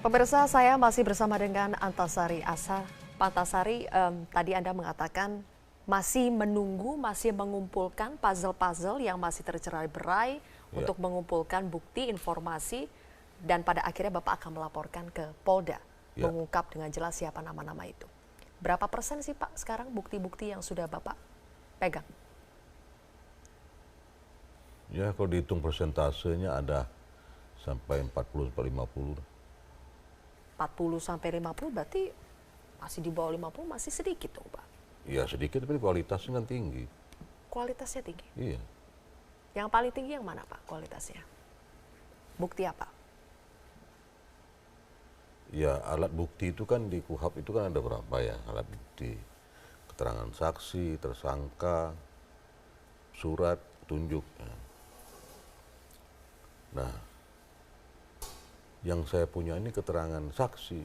Pemirsa, saya masih bersama dengan Antasari Asa. Pak Antasari, tadi Anda mengatakan masih menunggu, masih mengumpulkan puzzle-puzzle yang masih tercerai-berai untuk mengumpulkan bukti, informasi, dan pada akhirnya Bapak akan melaporkan ke Polda, mengungkap dengan jelas siapa nama-nama itu. Berapa persen sih Pak sekarang bukti-bukti yang sudah Bapak pegang? Ya, kalau dihitung persentasenya ada sampai 40-50. 40 sampai 50 berarti masih di bawah 50, masih sedikit dong Pak. Iya sedikit tapi kualitasnya kan tinggi. Kualitasnya tinggi? Iya. Yang paling tinggi yang mana Pak kualitasnya? Bukti apa? Ya alat bukti itu kan di KUHP itu kan ada berapa ya alat bukti. Keterangan saksi, tersangka, surat, petunjuk. Nah, yang saya punya ini keterangan saksi.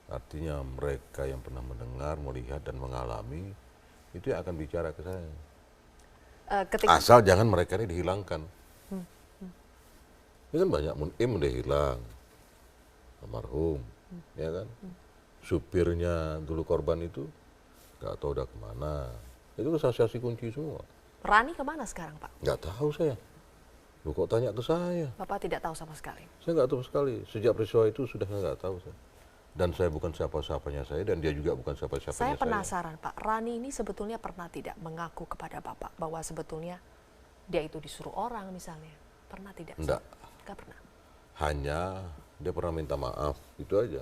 Artinya mereka yang pernah mendengar, melihat, dan mengalami, itu yang akan bicara ke saya. Asal jangan mereka ini dihilangkan. Ini kan banyak, Munim udah hilang, almarhum, ya kan. Supirnya dulu korban itu, nggak tahu udah kemana. Itu saksi-saksi kunci semua. Rani kemana sekarang Pak? Nggak tahu saya. Lu kok tanya ke saya? Bapak tidak tahu sama sekali? Saya nggak tahu sekali. Sejak peristiwa itu sudah nggak tahu saya. Dan saya bukan siapa-siapanya saya, dan dia juga bukan siapa-siapanya saya. Saya penasaran Pak, Rani ini sebetulnya pernah tidak mengaku kepada Bapak bahwa sebetulnya dia itu disuruh orang misalnya? Pernah tidak? Enggak. Enggak pernah? Hanya dia pernah minta maaf, itu aja.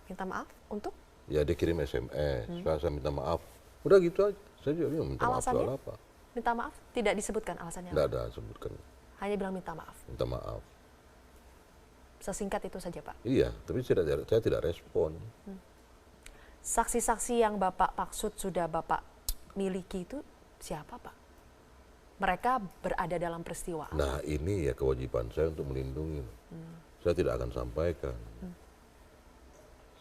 Minta maaf untuk? Ya dia kirim SMS, saya minta maaf. Udah gitu aja. Saya juga minta maaf soal apa. Minta maaf? Tidak disebutkan alasannya? Enggak ada sebutkan. Hanya bilang minta maaf? Minta maaf. Sesingkat itu saja Pak? Iya, tapi saya tidak respon. Saksi-saksi yang Bapak maksud sudah Bapak miliki itu siapa Pak? Mereka berada dalam peristiwa. Nah ini ya kewajiban saya untuk melindungi. Saya tidak akan sampaikan.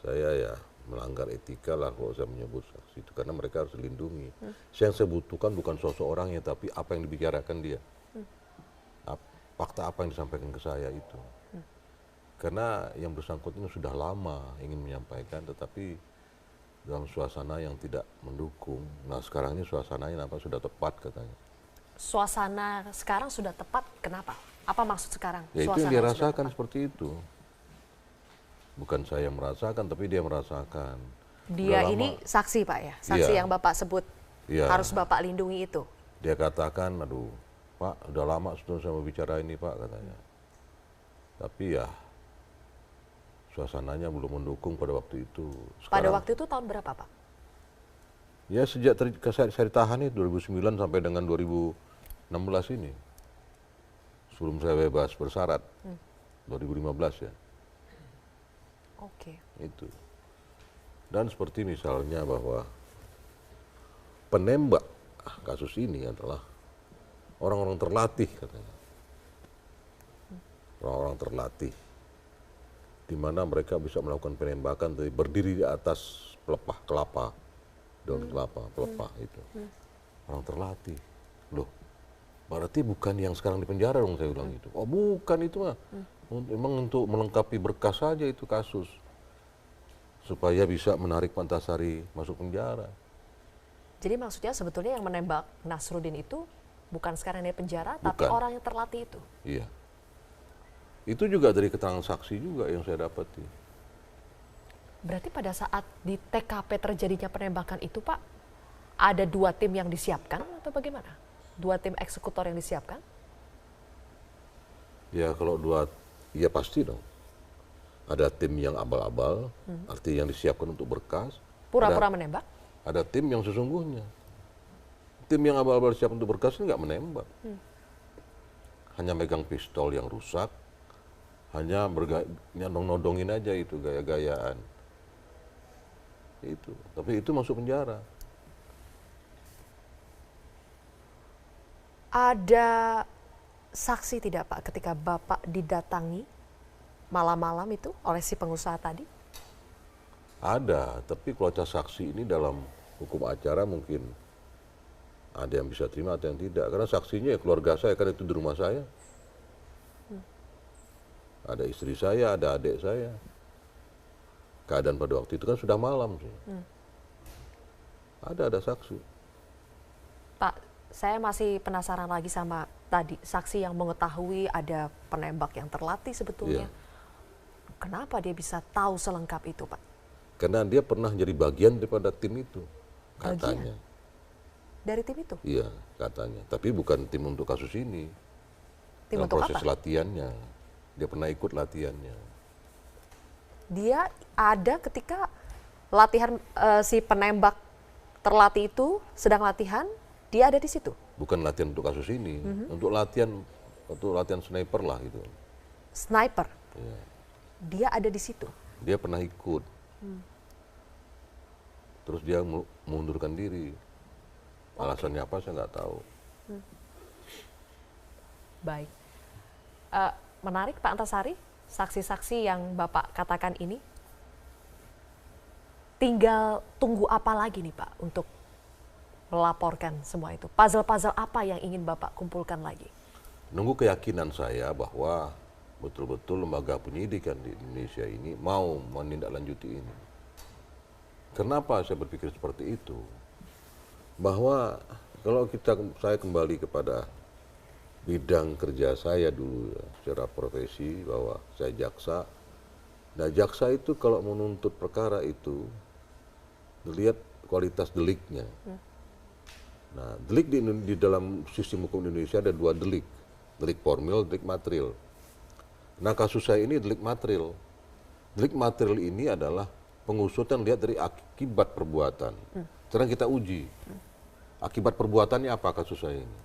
Saya ya melanggar etika lah kalau saya menyebut saksi itu. Karena mereka harus dilindungi. Yang saya butuhkan bukan sosok orangnya, tapi apa yang dibicarakan dia. Fakta apa yang disampaikan ke saya itu. Karena yang bersangkutan sudah lama ingin menyampaikan, tetapi dalam suasana yang tidak mendukung. Nah sekarang ini suasananya nampak sudah tepat katanya. Suasana sekarang sudah tepat, kenapa? Apa maksud sekarang? Ya itu yang dia rasakan seperti itu. Bukan saya yang merasakan, tapi dia merasakan. Dia ini saksi Pak ya? Saksi yang Bapak sebut harus Bapak lindungi itu? Dia katakan, aduh Pak udah lama sudah saya mau bicara ini Pak katanya. Tapi ya suasananya belum mendukung pada waktu itu. Pada waktu itu tahun berapa Pak? Ya sejak saya ditahan itu 2009 sampai dengan 2016 ini. Sebelum saya bebas bersyarat 2015 ya. Oke. Itu. Dan seperti misalnya bahwa penembak kasus ini adalah orang-orang terlatih katanya. Orang-orang terlatih. Di mana mereka bisa melakukan penembakan berdiri di atas pelepah kelapa. Daun kelapa, pelepah itu. Orang terlatih. Loh, berarti bukan yang sekarang di penjara dong saya bilang itu. Oh bukan itu mah. Memang untuk melengkapi berkas saja itu kasus. Supaya bisa menarik Pak Antasari masuk penjara. Jadi maksudnya sebetulnya yang menembak Nasruddin itu bukan sekarang di penjara, bukan. tapi orang yang terlatih itu? Iya. Itu juga dari keterangan saksi juga yang saya dapati. Berarti pada saat di TKP terjadinya penembakan itu Pak, ada 2 tim yang disiapkan atau bagaimana? 2 tim eksekutor yang disiapkan? Ya kalau ya pasti dong. Ada tim yang abal-abal, artinya yang disiapkan untuk berkas. Pura-pura menembak? Ada tim yang sesungguhnya. Tim yang abal-abal disiapkan untuk berkas ini nggak menembak. Hanya megang pistol yang rusak, hanya nodongin aja itu gaya-gayaan. Itu, tapi itu masuk penjara. Ada saksi tidak Pak ketika Bapak didatangi malam-malam itu oleh si pengusaha tadi? Ada, tapi kalau saksi ini dalam hukum acara mungkin ada yang bisa terima, ada yang tidak. Karena saksinya ya keluarga saya, kan itu di rumah saya. Ada istri saya, ada adik saya. Keadaan pada waktu itu kan sudah malam sih. Ada saksi. Pak, saya masih penasaran lagi sama tadi saksi yang mengetahui ada penembak yang terlatih sebetulnya. Iya. Kenapa dia bisa tahu selengkap itu, Pak? Karena dia pernah jadi bagian daripada tim itu, katanya. Dari tim itu? Iya, katanya. Tapi bukan tim untuk kasus ini. Tim Dalam untuk proses apa? latihannya. Dia pernah ikut latihannya. Dia ada ketika latihan si penembak terlatih itu sedang latihan, dia ada di situ. Bukan latihan untuk kasus ini, untuk latihan sniper lah gitu. Sniper. Iya. Dia ada di situ. Dia pernah ikut. Terus dia mengundurkan diri. Alasannya apa saya nggak tahu. Baik. Menarik Pak Antasari, saksi-saksi yang Bapak katakan ini. Tinggal tunggu apa lagi nih Pak untuk melaporkan semua itu? Puzzle-puzzle apa yang ingin Bapak kumpulkan lagi? Nunggu keyakinan saya bahwa betul-betul lembaga penyidikan di Indonesia ini mau menindaklanjuti ini. Kenapa saya berpikir seperti itu? Bahwa kalau saya kembali kepada bidang kerja saya dulu ya, secara profesi, bahwa saya jaksa. Nah, jaksa itu kalau menuntut perkara itu dilihat kualitas deliknya. Nah, delik di dalam sistem hukum Indonesia ada 2 delik. Delik formil, delik material. Nah, kasus saya ini delik material. Delik material ini adalah pengusutan lihat dari akibat perbuatan. Sekarang kita uji. Akibat perbuatannya apa kasus saya ini?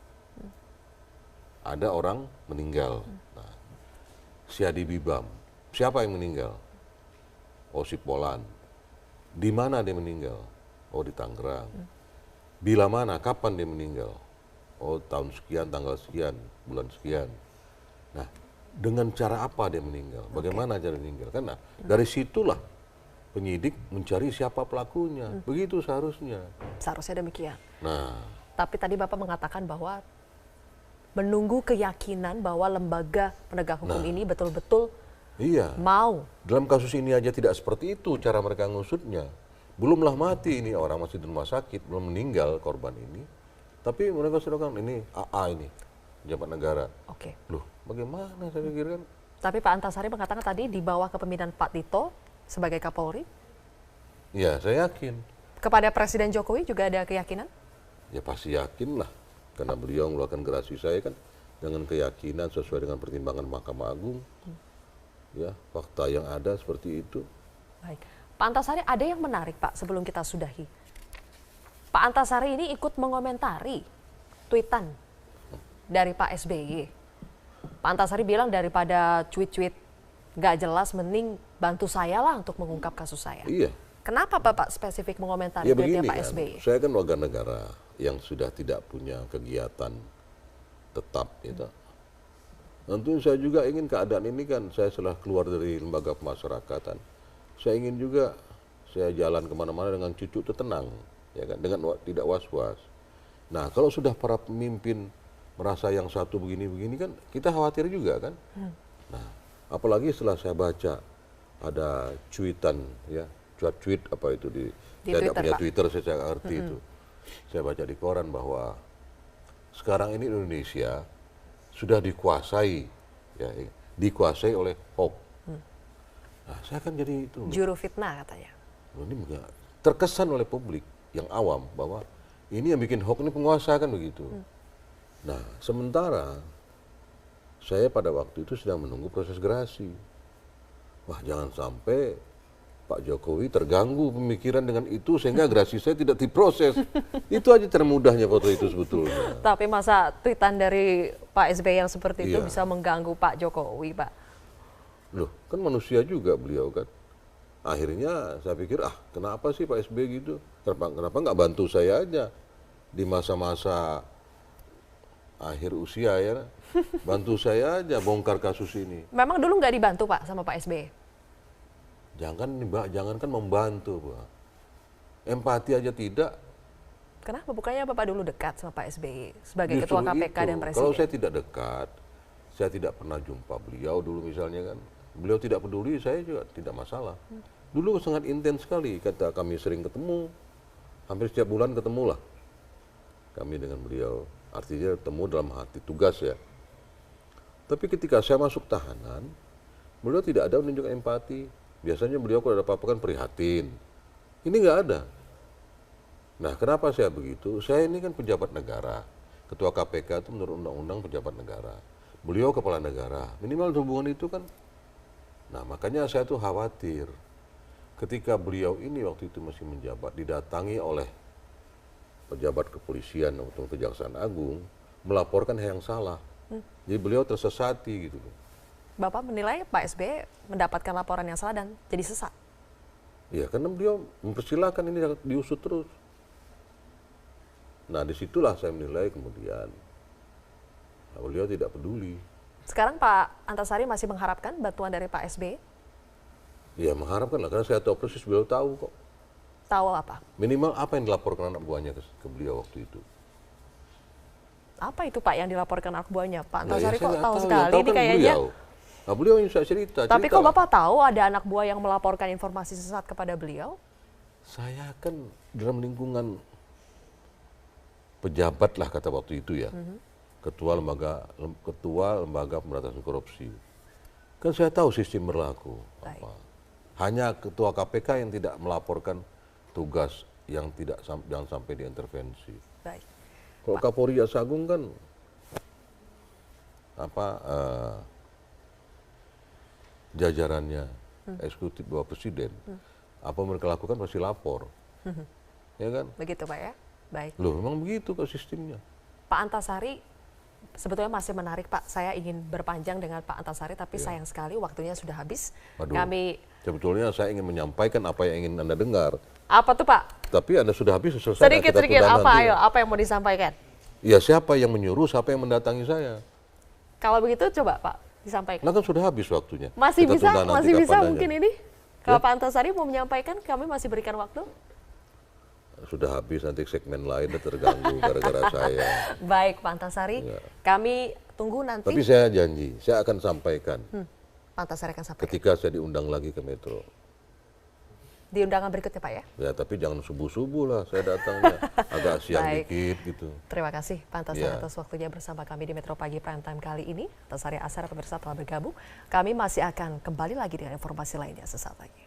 Ada orang meninggal. Nah, si Adi Bibam. Siapa yang meninggal? Oh, si Polan. Di mana dia meninggal? Oh, di Tangerang. Bila mana? Kapan dia meninggal? Oh, tahun sekian, tanggal sekian, bulan sekian. Nah, dengan cara apa dia meninggal? Bagaimana cara meninggal? Karena dari situlah penyidik mencari siapa pelakunya. Begitu seharusnya. Seharusnya demikian. Nah, Tapi tadi Bapak mengatakan bahwa menunggu keyakinan bahwa lembaga penegak hukum ini betul-betul iya. mau. Dalam kasus ini aja tidak seperti itu cara mereka ngusutnya. Belumlah mati ini orang masih di rumah sakit, belum meninggal korban ini. Tapi mereka sudah kan ini AA ini, pejabat negara. Oke. Loh, bagaimana saya pikir kan? Tapi Pak Antasari mengatakan tadi di bawah kepemimpinan Pak Tito sebagai Kapolri, Ya, saya yakin. kepada Presiden Jokowi juga ada keyakinan? Ya pasti yakin lah. Karena beliau mengeluarkan gerasi saya kan dengan keyakinan sesuai dengan pertimbangan Mahkamah Agung. Ya, fakta yang ada seperti itu. Baik. Pak Antasari, ada yang menarik Pak sebelum kita sudahi. Pak Antasari ini ikut mengomentari tweetan dari Pak SBY. Pak Antasari bilang daripada tweet-tweet nggak jelas, mending bantu saya lah untuk mengungkap kasus saya. Iya. Kenapa Bapak spesifik mengomentari Ya tweetnya begini Pak kan, SBY? saya kan warga negara yang sudah tidak punya kegiatan tetap. Gitu. Tentu saya juga ingin keadaan ini kan, saya setelah keluar dari lembaga pemasyarakatan, saya ingin juga saya jalan kemana-mana dengan cucu itu tenang, ya kan, dengan tidak was-was. Nah, kalau sudah para pemimpin merasa yang satu begini-begini kan, kita khawatir juga kan. Nah, apalagi setelah saya baca ada cuitan, ya, tweet apa itu di saya tidak punya Pak. Twitter, saya tidak ngerti itu. Saya baca di koran bahwa sekarang ini Indonesia sudah dikuasai, ya, dikuasai oleh hoax. Nah, saya kan jadi itu. Juru fitnah katanya. Ini enggak terkesan oleh publik yang awam bahwa ini yang bikin hoax ini penguasa kan begitu. Nah, sementara saya pada waktu itu sedang menunggu proses gerasi. Wah, jangan sampai Pak Jokowi terganggu pemikiran dengan itu sehingga gerasi saya tidak diproses. Itu aja termudahnya foto itu sebetulnya. Tapi masa tweetan dari Pak SBY yang seperti itu Iya. bisa mengganggu Pak Jokowi, Pak? Loh, kan manusia juga beliau kan. Akhirnya saya pikir, kenapa sih Pak SBY gitu? Kenapa nggak bantu saya aja di masa-masa akhir usia ya? Bantu saya aja bongkar kasus ini. Memang dulu nggak dibantu Pak sama Pak SBY? Jangankan membantu, Pak. Empati aja tidak. Kenapa? Bukannya Bapak dulu dekat sama Pak SBY sebagai Justru Ketua KPK itu. dan Presiden? Kalau saya tidak dekat, Saya tidak pernah jumpa beliau dulu misalnya kan. Beliau tidak peduli, saya juga tidak masalah. Dulu sangat intens sekali, kata kami sering ketemu, hampir setiap bulan ketemu lah kami dengan beliau. Artinya ketemu dalam hati tugas ya. Tapi ketika saya masuk tahanan, beliau tidak ada menunjukkan empati. Biasanya beliau kalau ada apa-apa kan prihatin. Ini nggak ada. Nah, kenapa saya begitu? Saya ini kan pejabat negara. Ketua KPK itu menurut undang-undang pejabat negara. Beliau kepala negara. Minimal hubungan itu kan. Nah, makanya saya tuh khawatir. Ketika beliau ini waktu itu masih menjabat, didatangi oleh pejabat kepolisian atau kejaksaan agung, melaporkan yang salah. Jadi beliau tersesati gitu. Bapak menilai Pak SBY mendapatkan laporan yang salah dan jadi sesat? Ya, karena beliau mempersilahkan ini diusut terus. Nah, disitulah saya menilai kemudian beliau tidak peduli. Sekarang Pak Antasari masih mengharapkan bantuan dari Pak SBY? Ya, mengharapkan lah, karena saya tahu persis beliau tahu kok. Tahu apa? Minimal apa yang dilaporkan anak buahnya ke beliau waktu itu. Apa itu Pak yang dilaporkan anak buahnya? Pak Antasari ya, kok tahu sekali tahu ini kan kayaknya. Beliau. Nah, beliau yang saya cerita. Tapi kok Bapak tahu ada anak buah yang melaporkan informasi sesat kepada beliau? Saya kan dalam lingkungan pejabat lah kata waktu itu ya. Ketua lembaga pemberantasan korupsi. Kan saya tahu sistem berlaku. Apa. Hanya ketua KPK yang tidak melaporkan tugas yang jangan sampai diintervensi. Baik. Kalau Kapolri Agung kan jajarannya eksekutif bawah presiden, apa mereka lakukan pasti lapor, ya kan? Begitu Pak ya. Baik. Loh, memang begitu kok sistemnya. Pak Antasari sebetulnya masih menarik Pak. Saya ingin berpanjang dengan Pak Antasari, tapi sayang sekali waktunya sudah habis. Waduh, sebetulnya saya ingin menyampaikan apa yang ingin Anda dengar. Apa tuh Pak? Tapi Anda sudah habis, selesai. Sedikit-sedikit apa, ayo, apa yang mau disampaikan? Ya, siapa yang menyuruh, siapa yang mendatangi saya. Kalau begitu coba Pak disampaikan. Nah, kan sudah habis waktunya. Masih bisa mungkin ini? Kalau Pak Antasari mau menyampaikan, kami masih berikan waktu. Sudah habis, nanti segmen lain terganggu gara-gara saya. Baik Pak Antasari, kami tunggu nanti. Tapi saya janji, saya akan sampaikan. Pak Antasari akan sampaikan. Ketika saya diundang lagi ke Metro. Di undangan berikutnya Pak ya? Ya, tapi jangan subuh-subuh lah saya datangnya. Agak siang dikit gitu. Terima kasih Pak Antasari atas waktunya bersama kami di Metro Pagi Prime Time kali ini. Antasari Ashar pemirsa telah bergabung. Kami masih akan kembali lagi dengan informasi lainnya sesaat lagi.